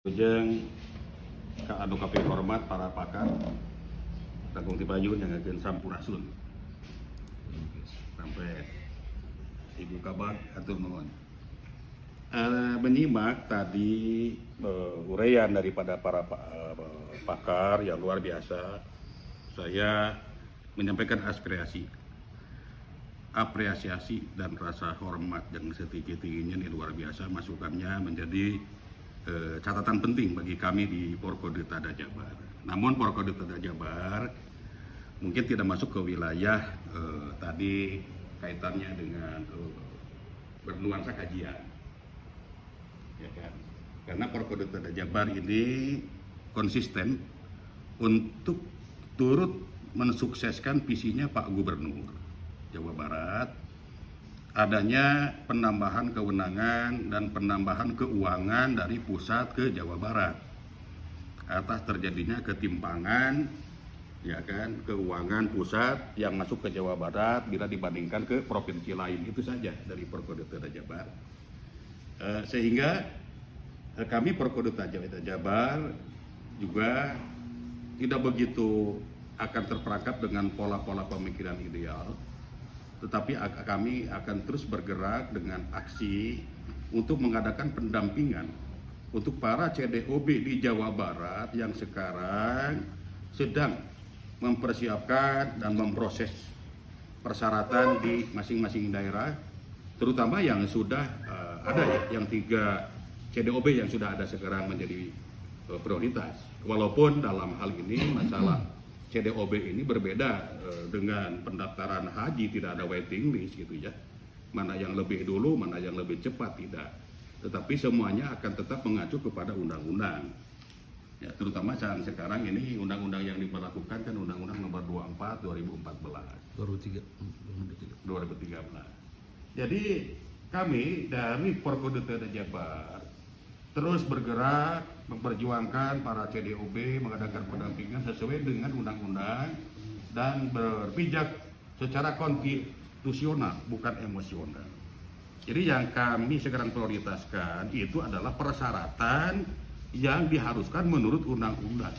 Jeung anu kapi hormat para pakar Tanggung Tipayun yang akan sampurasun sampai Ibu Kabag atur nuhun. Menyimak tadi uraian daripada para pakar yang luar biasa, saya menyampaikan apresiasi dan rasa hormat yang setinggi-tingginya ini luar biasa. Masukannya menjadi catatan penting bagi kami di Porkodeta Jabar. Namun Porkodeta Jabar mungkin tidak masuk ke wilayah tadi kaitannya dengan bernuansa kajian, ya kan? Karena Porkodeta Jabar ini konsisten untuk turut mensukseskan visinya Pak Gubernur Jawa Barat, adanya penambahan kewenangan dan penambahan keuangan dari pusat ke Jawa Barat atas terjadinya ketimpangan, ya kan, keuangan pusat yang masuk ke Jawa Barat bila dibandingkan ke provinsi lain. Itu saja dari Porkodeta Jabar. Sehingga kami Porkodeta Jabar juga tidak begitu akan terperangkap dengan pola-pola pemikiran ideal, tetapi kami akan terus bergerak dengan aksi untuk mengadakan pendampingan untuk para CDOB di Jawa Barat yang sekarang sedang mempersiapkan dan memproses persyaratan di masing-masing daerah, terutama yang sudah ada ya, yang 3 CDOB yang sudah ada sekarang menjadi prioritas. Walaupun dalam hal ini masalah CDOB ini berbeda dengan pendaftaran haji, tidak ada waiting list gitu ya. Mana yang lebih dulu, mana yang lebih cepat, tidak. Tetapi semuanya akan tetap mengacu kepada undang-undang. Ya, terutama saat sekarang ini undang-undang yang diberlakukan kan Undang-Undang Nomor 24 2013. Jadi kami dari Porkodeta Jabar terus bergerak memperjuangkan para CDOB mengadakan pendampingan sesuai dengan undang-undang dan berpijak secara konstitusional, bukan emosional. Jadi yang kami sekarang prioritaskan itu adalah persyaratan yang diharuskan menurut undang-undang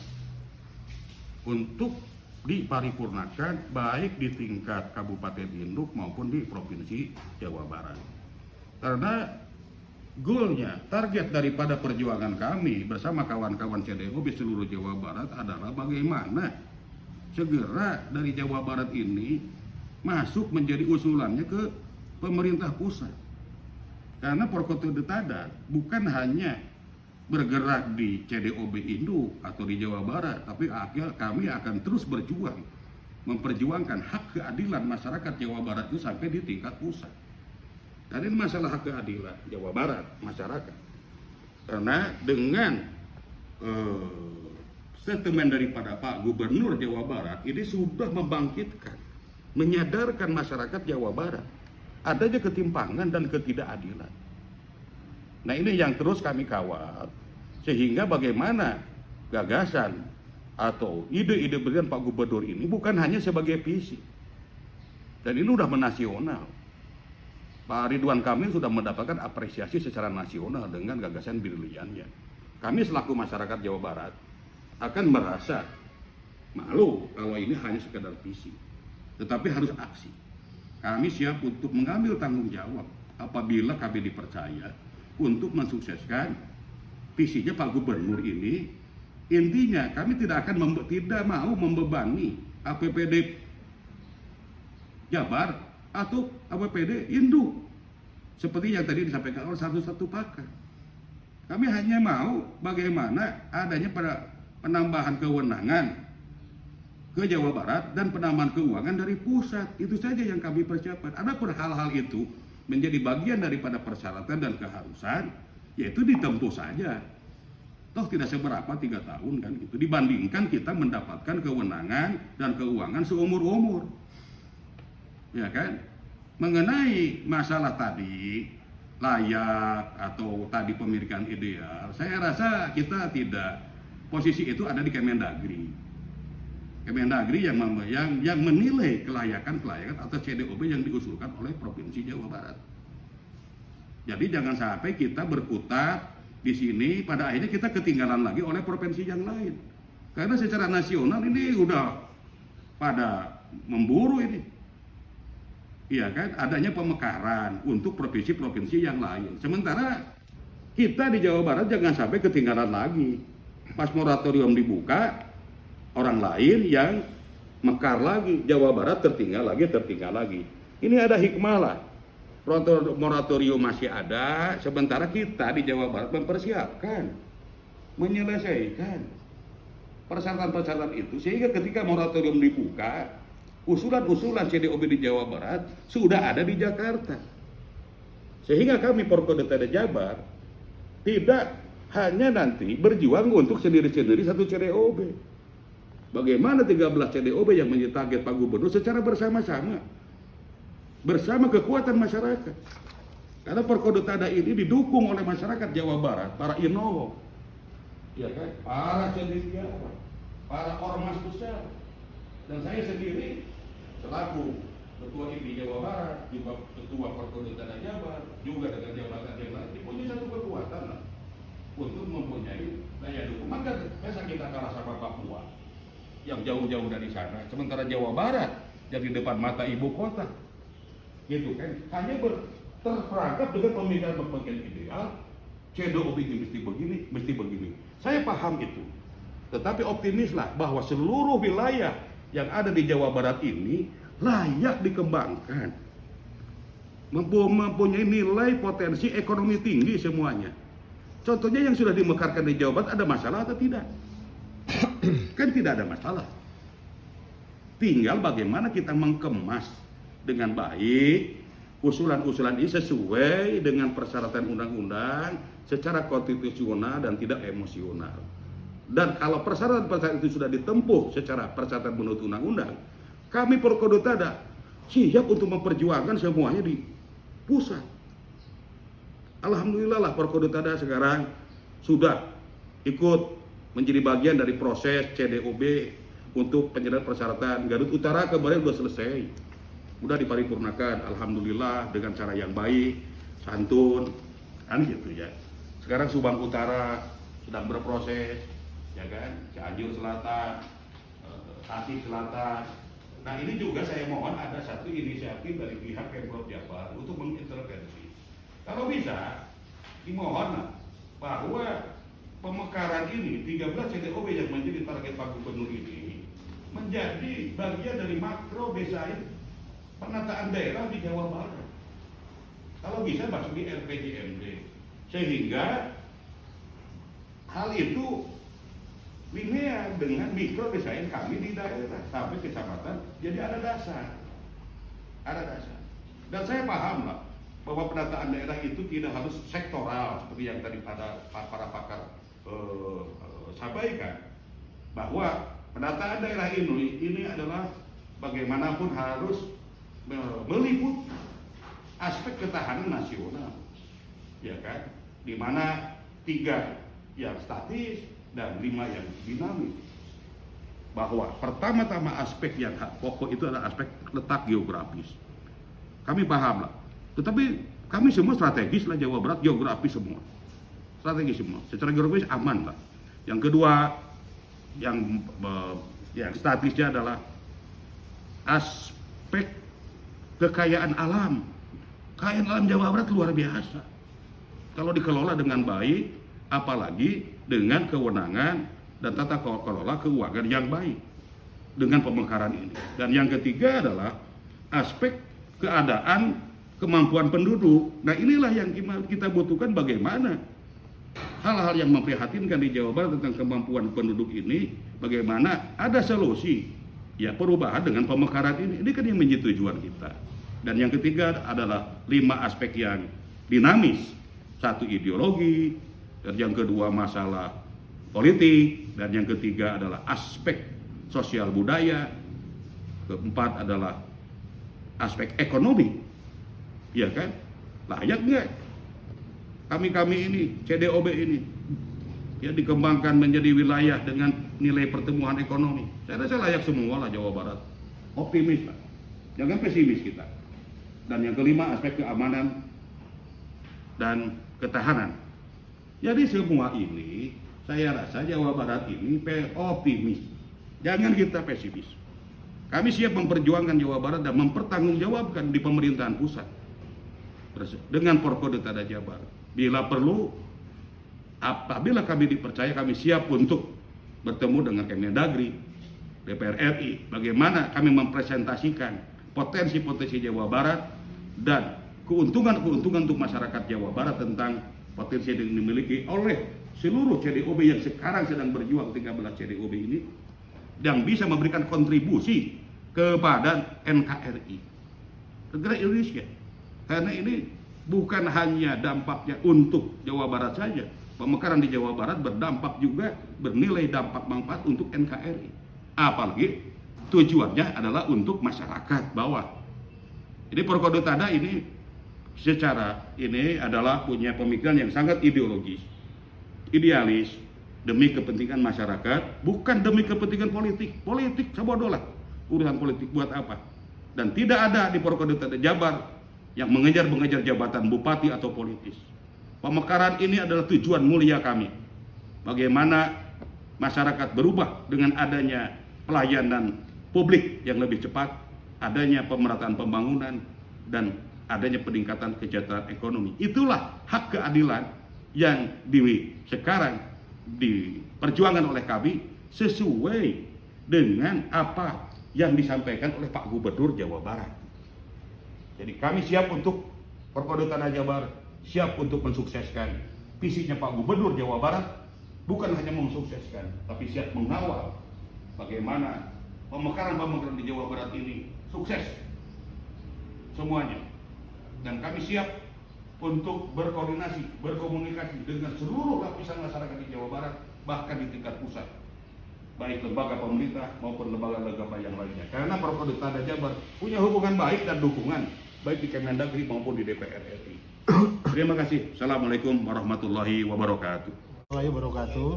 untuk diparipurnakan baik di tingkat Kabupaten Induk maupun di Provinsi Jawa Barat. Karena goalnya, target daripada perjuangan kami bersama kawan-kawan CDOB seluruh Jawa Barat adalah bagaimana segera dari Jawa Barat ini masuk menjadi usulannya ke pemerintah pusat. Karena Porkodeta bukan hanya bergerak di CDOB Induk atau di Jawa Barat, tapi kami akan terus berjuang memperjuangkan hak keadilan masyarakat Jawa Barat itu sampai di tingkat pusat. Dan ini masalah hak keadilan Jawa Barat masyarakat. Karena dengan statement daripada Pak Gubernur Jawa Barat ini sudah membangkitkan, menyadarkan masyarakat Jawa Barat adanya ketimpangan dan ketidakadilan. Nah ini yang terus kami kawal, sehingga bagaimana gagasan atau ide-ide berian Pak Gubernur ini bukan hanya sebagai visi, dan ini sudah menasional. Pak Ridwan Kamil sudah mendapatkan apresiasi secara nasional dengan gagasan briliannya. Kami selaku masyarakat Jawa Barat akan merasa malu kalau ini hanya sekedar visi, tetapi harus aksi. Kami siap untuk mengambil tanggung jawab apabila kami dipercaya untuk mensukseskan visinya Pak Gubernur ini. Intinya kami tidak mau membebani APBD Jabar atau APBD Induk seperti yang tadi disampaikan oleh satu pakar. Kami hanya mau bagaimana adanya pada penambahan kewenangan ke Jawa Barat dan penambahan keuangan dari pusat. Itu saja yang kami persiapkan. Adapun hal-hal itu menjadi bagian daripada persyaratan dan keharusan, yaitu ditempuh saja. Toh tidak seberapa 3 tahun kan gitu, dibandingkan kita mendapatkan kewenangan dan keuangan seumur-umur. Ya kan? Mengenai masalah tadi layak atau tadi pemilikan ideal, saya rasa kita tidak, posisi itu ada di Kemendagri yang menilai kelayakan atau CDOB yang diusulkan oleh Provinsi Jawa Barat. Jadi jangan sampai kita berkutat di sini pada akhirnya kita ketinggalan lagi oleh provinsi yang lain. Karena secara nasional ini udah pada memburu ini. Iya kan, adanya pemekaran untuk provinsi-provinsi yang lain. Sementara kita di Jawa Barat jangan sampai ketinggalan lagi. Pas moratorium dibuka, orang lain yang mekar lagi, Jawa Barat tertinggal lagi. Ini ada hikmah lah. Moratorium masih ada, sementara kita di Jawa Barat mempersiapkan, menyelesaikan persyaratan-persyaratan itu, sehingga ketika moratorium dibuka, usulan-usulan CDOB di Jawa Barat sudah ada di Jakarta. Sehingga kami Porkoda Tada Jabar tidak hanya nanti berjuang untuk sendiri-sendiri satu CDOB. Bagaimana 13 CDOB yang menjadi target Pak Gubernur secara bersama-sama, bersama kekuatan masyarakat. Karena Porkoda Tada ini didukung oleh masyarakat Jawa Barat, para inolog, ya kan, para cendekiawan, para ormas besar, dan saya sendiri selaku Ketua IPI Jawa Barat, juga Ketua Porkoda Tada Jabar, juga dengan jabatan yang lain, punya satu kekuatan lah, untuk mempunyai daya dukung. Maka masa kita kalah sama Papua yang jauh-jauh dari sana, sementara Jawa Barat jadi depan mata ibu kota, gitu kan? Hanya terperangkap dengan pemikiran ideal, CDOB ini mesti begini. Saya paham itu, tetapi optimislah bahwa seluruh wilayah yang ada di Jawa Barat ini layak dikembangkan, mempunyai nilai potensi ekonomi tinggi semuanya. Contohnya yang sudah dimekarkan di Jawa Barat, ada masalah atau tidak? Kan tidak ada masalah. Tinggal bagaimana kita mengemas dengan baik usulan-usulan ini sesuai dengan persyaratan undang-undang secara konstitusional dan tidak emosional. Dan kalau persyaratan-persyaratan itu sudah ditempuh secara persyaratan menurut undang-undang, kami Porkoda Tada siap untuk memperjuangkan semuanya di pusat. Alhamdulillah lah Porkoda Tada sekarang sudah ikut menjadi bagian dari proses CDOB untuk penyelesaian persyaratan. Garut Utara kemarin sudah selesai, sudah diparipurnakan, alhamdulillah dengan cara yang baik, santun, kan gitu ya. Sekarang Subang Utara sedang berproses, ya kan, Cianjur Selatan, Tasik Selatan. Nah ini juga saya mohon ada satu inisiatif dari pihak Pemprov Jabar untuk mengintervensi. Kalau bisa, dimohon bahwa pemekaran ini 13 CDOB yang menjadi target Pak Gubernur ini menjadi bagian dari makro desain penataan daerah di Jawa Barat. Kalau bisa masuk di RPJMD, sehingga hal itu linear dengan mikro desain kami di daerah sampai kecamatan, jadi ada dasar. Dan saya paham lah bahwa penataan daerah itu tidak harus sektoral seperti yang tadi para pakar sampaikan, bahwa penataan daerah ini adalah bagaimanapun harus meliput aspek ketahanan nasional, ya kan, di mana 3 yang statis dan 5 yang dinamis. Bahwa pertama-tama aspek yang pokok itu adalah aspek letak geografis. Kami paham lah, tetapi kami semua strategis lah, Jawa Barat geografis semua, strategis semua, secara geografis aman lah. Yang kedua, yang statisnya adalah aspek kekayaan alam. Kekayaan alam Jawa Barat luar biasa kalau dikelola dengan baik, apalagi dengan kewenangan dan tata kelola keuangan yang baik dengan pemekaran ini. Dan yang ketiga adalah aspek keadaan kemampuan penduduk. Nah inilah yang kita butuhkan, bagaimana hal-hal yang memprihatinkan di Jawa Barat tentang kemampuan penduduk ini, bagaimana ada solusi ya perubahan dengan pemekaran ini. Ini kan yang menjadi tujuan kita. Dan yang ketiga adalah 5 aspek yang dinamis. 1 ideologi, dan yang kedua masalah politik, dan yang ketiga adalah aspek sosial budaya, keempat adalah aspek ekonomi, ya kan? Layak nggak kami ini, CDOB ini, ya dikembangkan menjadi wilayah dengan nilai pertumbuhan ekonomi? Saya rasa layak semua lah Jawa Barat. Optimis lah, jangan pesimis kita. Dan yang kelima aspek keamanan dan ketahanan. Jadi semua ini saya rasa Jawa Barat ini optimis. Jangan kita pesimis. Kami siap memperjuangkan Jawa Barat dan mempertanggungjawabkan di pemerintahan pusat dengan Porkoda Tada Jabar. Bila perlu, apabila kami dipercaya, kami siap untuk bertemu dengan Kemendagri, DPR RI, bagaimana kami mempresentasikan potensi-potensi Jawa Barat dan keuntungan-keuntungan untuk masyarakat Jawa Barat tentang potensi yang dimiliki oleh seluruh CDOB yang sekarang sedang berjuang 13 CDOB ini, yang bisa memberikan kontribusi kepada NKRI, negara Indonesia. Karena ini bukan hanya dampaknya untuk Jawa Barat saja, pemekaran di Jawa Barat berdampak juga, bernilai dampak manfaat untuk NKRI. Apalagi tujuannya adalah untuk masyarakat bawah. Jadi Porkoda Tada ini secara ini adalah punya pemikiran yang sangat ideologis, idealis, demi kepentingan masyarakat, bukan demi kepentingan politik. Politik sebodoh lah, urusan politik buat apa? Dan tidak ada di Porkoda Tada Jabar yang mengejar jabatan bupati atau politis. Pemekaran ini adalah tujuan mulia kami. Bagaimana masyarakat berubah dengan adanya pelayanan publik yang lebih cepat, adanya pemerataan pembangunan, dan adanya peningkatan kesejahteraan ekonomi. Itulah hak keadilan yang sekarang diperjuangkan oleh kami sesuai dengan apa yang disampaikan oleh Pak Gubernur Jawa Barat. Jadi kami siap untuk Porkoda Tada Jabar, siap untuk mensukseskan visinya Pak Gubernur Jawa Barat, bukan hanya mensukseskan, tapi siap mengawal bagaimana pemekaran di Jawa Barat ini sukses semuanya. Dan kami siap untuk berkoordinasi, berkomunikasi dengan seluruh lapisan masyarakat di Jawa Barat, bahkan di tingkat pusat, baik lembaga pemerintah maupun lembaga-lembaga yang lainnya. Karena Porkoda Tada Jabar punya hubungan baik dan dukungan baik di Kemendagri maupun di DPR RI. Terima kasih. Assalamualaikum warahmatullahi wabarakatuh. Warahmatullahi wabarakatuh.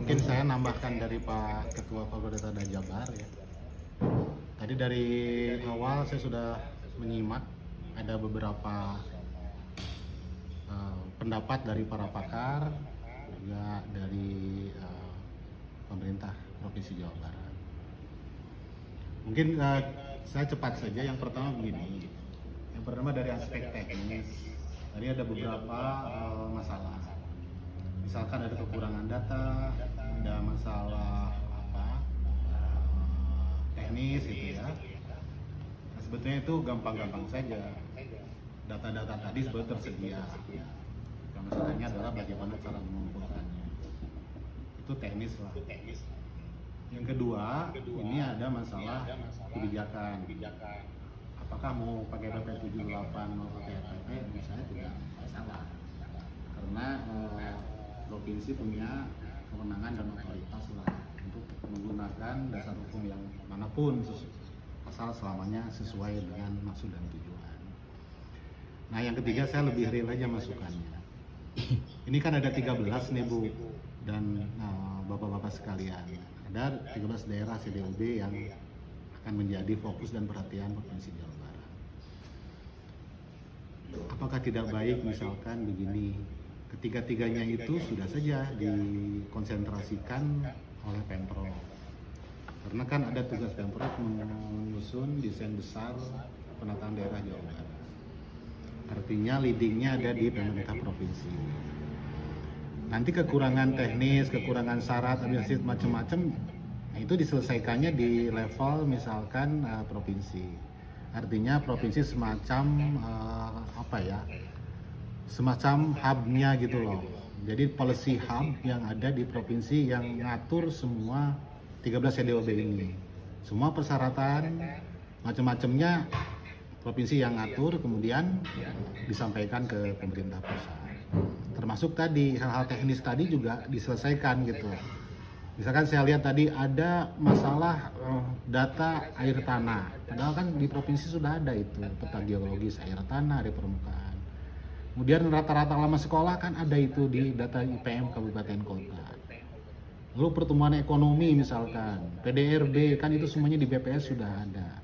Mungkin saya nambahkan dari Pak Ketua Porkoda Tada Jabar ya. Tadi dari awal saya sudah menyimak ada beberapa pendapat dari para pakar, juga dari pemerintah Provinsi Jawa Barat. Mungkin saya cepat saja. Yang pertama begini, yang pertama dari aspek teknis. Tadi ada beberapa masalah. Misalkan ada kekurangan data, ada masalah teknis gitu ya. Nah, sebetulnya itu gampang-gampang saja. Data-data tadi sebetulnya tersedia. Yang masalahnya adalah bagaimana cara mengumpulkannya. Itu teknis lah. Yang kedua, ini ada masalah kebijakan. Apakah mau pakai PP 78 mau pakai PP, misalnya tidak masalah. Karena provinsi punya kewenangan dan otoritas lah untuk menggunakan dasar hukum yang manapun asal selamanya sesuai dengan maksud dan tujuan. Nah, yang ketiga saya lebih real aja masukannya. Ini kan ada 13 nih Bu dan Bapak-bapak sekalian. Ada 13 daerah CDOB yang akan menjadi fokus dan perhatian Provinsi Jawa Barat. Apakah tidak baik misalkan begini, ketiga-tiganya itu sudah saja dikonsentrasikan oleh Pemprov. Karena kan ada tugas Pemprov menyusun desain besar penataan daerah Jawa Barat. Artinya leadingnya ada di pemerintah provinsi. Nanti kekurangan teknis, kekurangan syarat, administratif macam-macam, itu diselesaikannya di level misalkan provinsi. Artinya provinsi semacam semacam hubnya gitu loh. Jadi policy hub yang ada di provinsi yang ngatur semua 13 CDOB ini. Semua persyaratan macam-macamnya provinsi yang ngatur, kemudian disampaikan ke pemerintah pusat. Termasuk tadi hal-hal teknis tadi juga diselesaikan gitu. Misalkan saya lihat tadi ada masalah data air tanah. Padahal kan di provinsi sudah ada itu peta geologis air tanah di permukaan. Kemudian rata-rata lama sekolah kan ada itu di data IPM kabupaten kota. Lalu pertumbuhan ekonomi misalkan, PDRB kan itu semuanya di BPS sudah ada.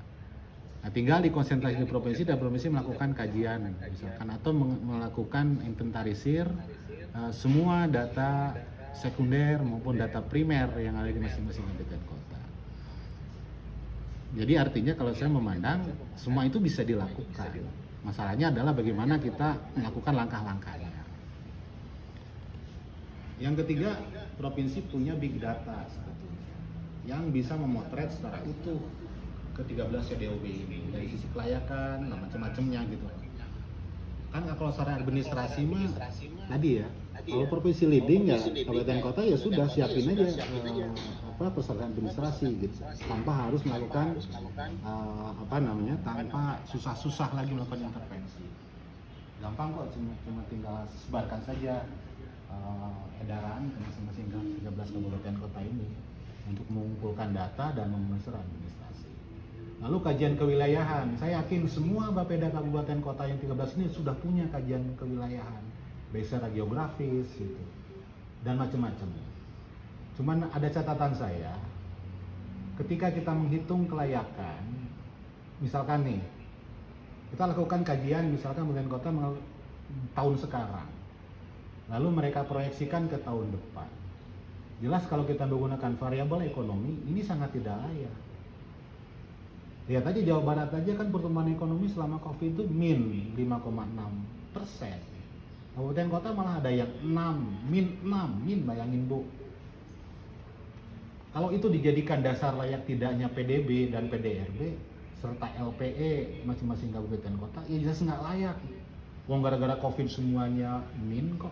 Nah, tinggal dikonsentrasi di provinsi dan provinsi melakukan kajian misalkan atau melakukan inventarisir semua data sekunder maupun data primer yang ada di masing-masing kabupaten kota. Jadi artinya kalau saya memandang semua itu bisa dilakukan. Masalahnya adalah bagaimana kita melakukan langkah-langkahnya. Yang ketiga, provinsi punya big data sebetulnya yang bisa memotret secara utuh ke 13 CDOB ini dari sisi kelayakan, macam-macamnya gitu. Kan kalau secara administrasi mah tadi ya, kalau provinsi leading ya kabupaten kota ya sudah siapin aja persyaratan administrasi gitu, tanpa harus melakukan tanpa susah-susah lagi melakukan intervensi. Gampang kok, cuma tinggal sebarkan saja edaran ke masing-masing 13 kabupaten kota ini untuk mengumpulkan data dan memenuhi administrasi. Lalu kajian kewilayahan, saya yakin semua Bapeda kabupaten kota yang 13 ini sudah punya kajian kewilayahan, baik secara geografis gitu, dan macam-macam. Cuman ada catatan saya, ketika kita menghitung kelayakan, misalkan nih, kita lakukan kajian misalkan kabupaten kota tahun sekarang, lalu mereka proyeksikan ke tahun depan. Jelas kalau kita menggunakan variabel ekonomi, ini sangat tidak layak. Lihat aja Jawa Barat aja kan pertumbuhan ekonomi selama COVID itu min 5,6%. Kabupaten kota malah ada yang 6, min, bayangin Bu. Kalau itu dijadikan dasar layak tidaknya PDB dan PDRB serta LPE masing-masing kabupaten kota, ya jelas nggak layak. Wong gara-gara COVID semuanya min kok.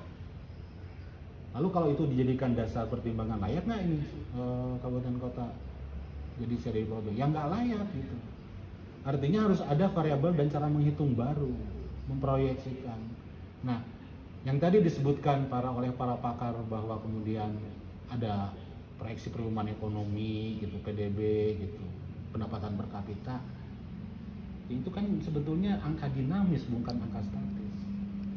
Lalu kalau itu dijadikan dasar pertimbangan layak nggak ini kabupaten kota jadi seri produk? Ya nggak layak gitu. Artinya harus ada variabel dan cara menghitung baru, memproyeksikan. Nah, yang tadi disebutkan oleh para pakar bahwa kemudian ada proyeksi pertumbuhan ekonomi gitu, PDB gitu, pendapatan per kapita, itu kan sebetulnya angka dinamis bukan angka statis.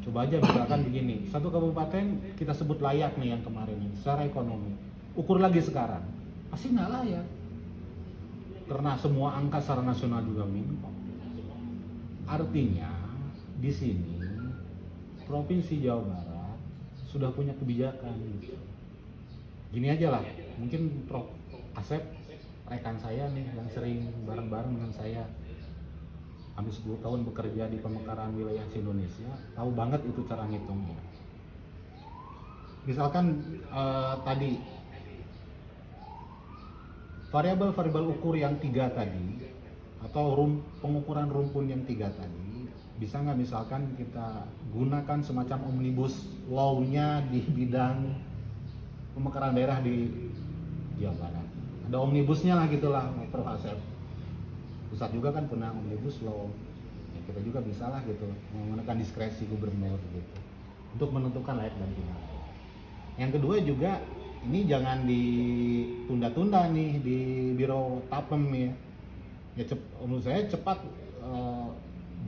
Coba aja misalkan begini, satu kabupaten kita sebut layak nih yang kemarin ini secara ekonomi, ukur lagi sekarang pasti nggak layak karena semua angka secara nasional juga minus. Artinya di sini provinsi Jawa Barat sudah punya kebijakan gitu. Gini aja lah, mungkin Prof. Asep rekan saya nih yang sering bareng-bareng dengan saya hampir 10 tahun bekerja di pemekaran wilayah Indonesia, tahu banget itu cara ngitungnya. Misalkan tadi variabel-variabel ukur yang 3 tadi atau pengukuran rumpun yang 3 tadi, bisa nggak misalkan kita gunakan semacam omnibus law-nya di bidang pemekaran daerah di Jawa Barat? Ada omnibusnya lah gitulah, Prof. Asep. Pusat juga kan punya omnibus law, ya, kita juga bisa lah gitu menggunakan diskresi gubernur gitu untuk menentukan layak dan tidak. Yang kedua juga ini jangan ditunda-tunda nih di Biro Tapem ya. Menurut saya cepat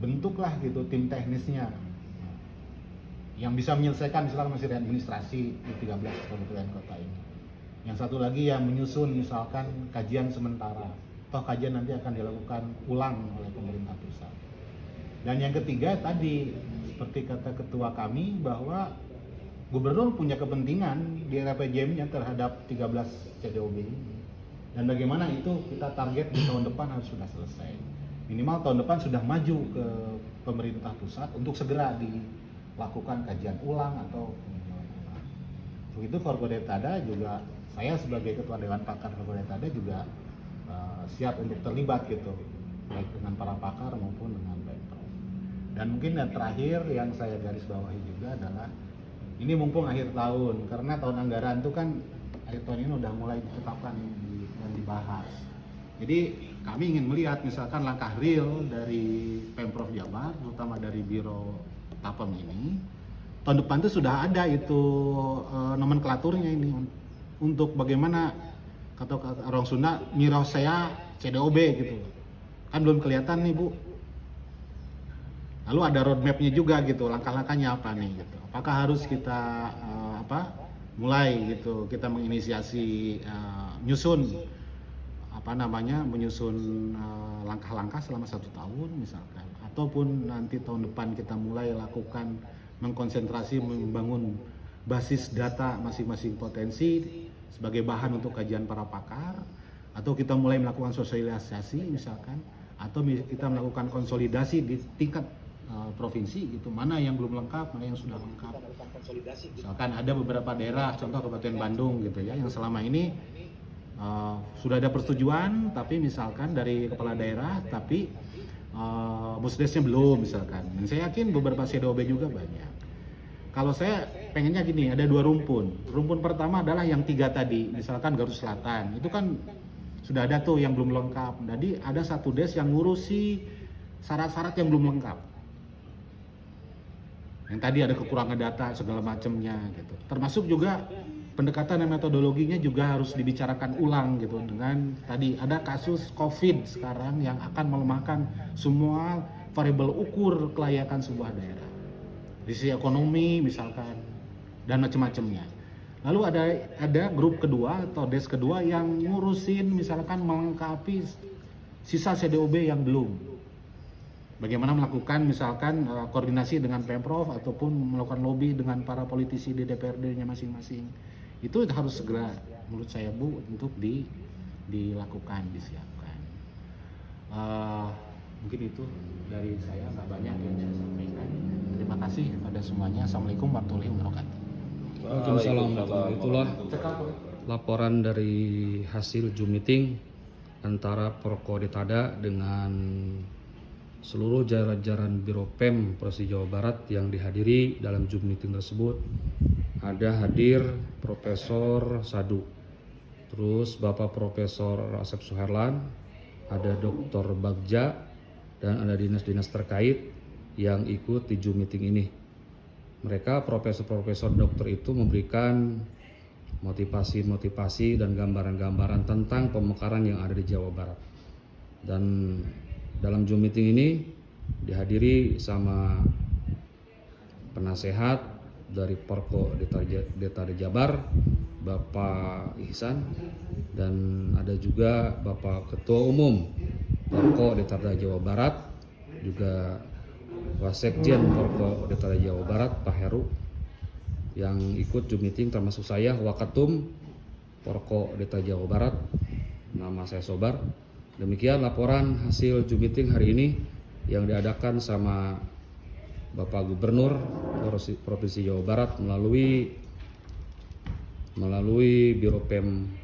bentuklah gitu tim teknisnya yang bisa menyelesaikan misalkan masih administrasi di 13 kabupaten kota ini. Yang satu lagi yang menyusun misalkan kajian sementara. Toh kajian nanti akan dilakukan ulang oleh pemerintah pusat. Dan yang ketiga tadi seperti kata ketua kami bahwa gubernur punya kepentingan di RPJM-nya terhadap 13 CDOB ini. Dan bagaimana itu kita target di tahun depan harus sudah selesai. Minimal tahun depan sudah maju ke pemerintah pusat untuk segera dilakukan kajian ulang atau peninjauan ulang. Begitu Forkodetada juga, saya sebagai ketua Dewan Pakar Forkodetada juga siap untuk terlibat gitu, baik dengan para pakar maupun dengan Pemprov. Dan mungkin yang terakhir yang saya garis bawahi juga adalah ini mumpung akhir tahun, karena tahun anggaran itu kan akhir tahun ini udah mulai ditetapkan dan dibahas. Jadi kami ingin melihat misalkan langkah real dari Pemprov Jabar, terutama dari Biro Tapem ini, tahun depan itu sudah ada itu nomenklaturnya ini untuk bagaimana kata orang Sunda mirosea CDOB gitu. Kan belum kelihatan nih Bu. Lalu ada roadmap-nya juga gitu, langkah-langkahnya apa nih gitu. Apakah harus kita mulai gitu kita menginisiasi menyusun langkah-langkah selama 1 tahun misalkan, ataupun nanti tahun depan kita mulai lakukan mengkonsentrasi membangun basis data masing-masing potensi sebagai bahan untuk kajian para pakar, atau kita mulai melakukan sosialisasi misalkan, atau kita melakukan konsolidasi di tingkat provinsi gitu, mana yang belum lengkap, mana yang sudah lengkap. Misalkan ada beberapa daerah, contoh Kabupaten Bandung gitu ya, yang selama ini sudah ada persetujuan, tapi misalkan dari kepala daerah, tapi musdesnya belum misalkan. Dan saya yakin beberapa CDOB juga banyak. Kalau saya pengennya gini, ada 2 rumpun. Rumpun pertama adalah yang 3 tadi, misalkan Garut Selatan, itu kan sudah ada tuh yang belum lengkap. Jadi ada 1 des yang ngurusi syarat-syarat yang belum lengkap. Yang tadi ada kekurangan data segala macamnya gitu. Termasuk juga pendekatan dan metodologinya juga harus dibicarakan ulang gitu, dengan tadi ada kasus COVID sekarang yang akan melemahkan semua variabel ukur kelayakan sebuah daerah. Di sisi ekonomi misalkan dan macam-macamnya. Lalu ada grup kedua atau des kedua yang ngurusin misalkan melengkapi sisa CDOB yang belum. Bagaimana melakukan misalkan koordinasi dengan Pemprov ataupun melakukan lobby dengan para politisi di DPRD-nya masing-masing. Itu harus segera menurut saya Bu untuk dilakukan, disiapkan. Mungkin itu dari saya, nggak banyak yang saya sampaikan. Terima kasih kepada semuanya. Assalamualaikum warahmatullahi wabarakatuh. Waalaikumsalam. Itulah laporan dari hasil Zoom meeting antara Porkodetada dengan seluruh jajaran Biro PEM Provinsi Jawa Barat yang dihadiri dalam Zoom meeting tersebut. Ada hadir Profesor Sadu, terus Bapak Profesor Asep Suherlan, ada Dr. Bagja, dan ada dinas-dinas terkait yang ikut di Zoom meeting ini. Mereka profesor-profesor dokter itu memberikan motivasi-motivasi dan gambaran-gambaran tentang pemekaran yang ada di Jawa Barat. Dan dalam Zoom meeting ini dihadiri sama penasehat dari Porkodetada Jabar, Bapak Ihsan, dan ada juga Bapak Ketua Umum Porkodetada Jawa Barat, juga Wasekjen Porkodetada Jawa Barat Pak Heru yang ikut Zoom meeting, termasuk saya Wakatum Porkodetada Jawa Barat, nama saya Sobar. Demikian laporan hasil Zoom meeting hari ini yang diadakan sama Bapak Gubernur Provinsi Jawa Barat melalui Biro PEM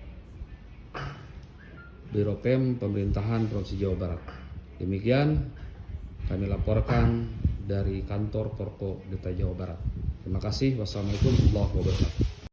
Pemerintahan Provinsi Jawa Barat. Demikian kami laporkan dari kantor Porkodetada Jawa Barat. Terima kasih. Wassalamualaikum warahmatullahi wabarakatuh.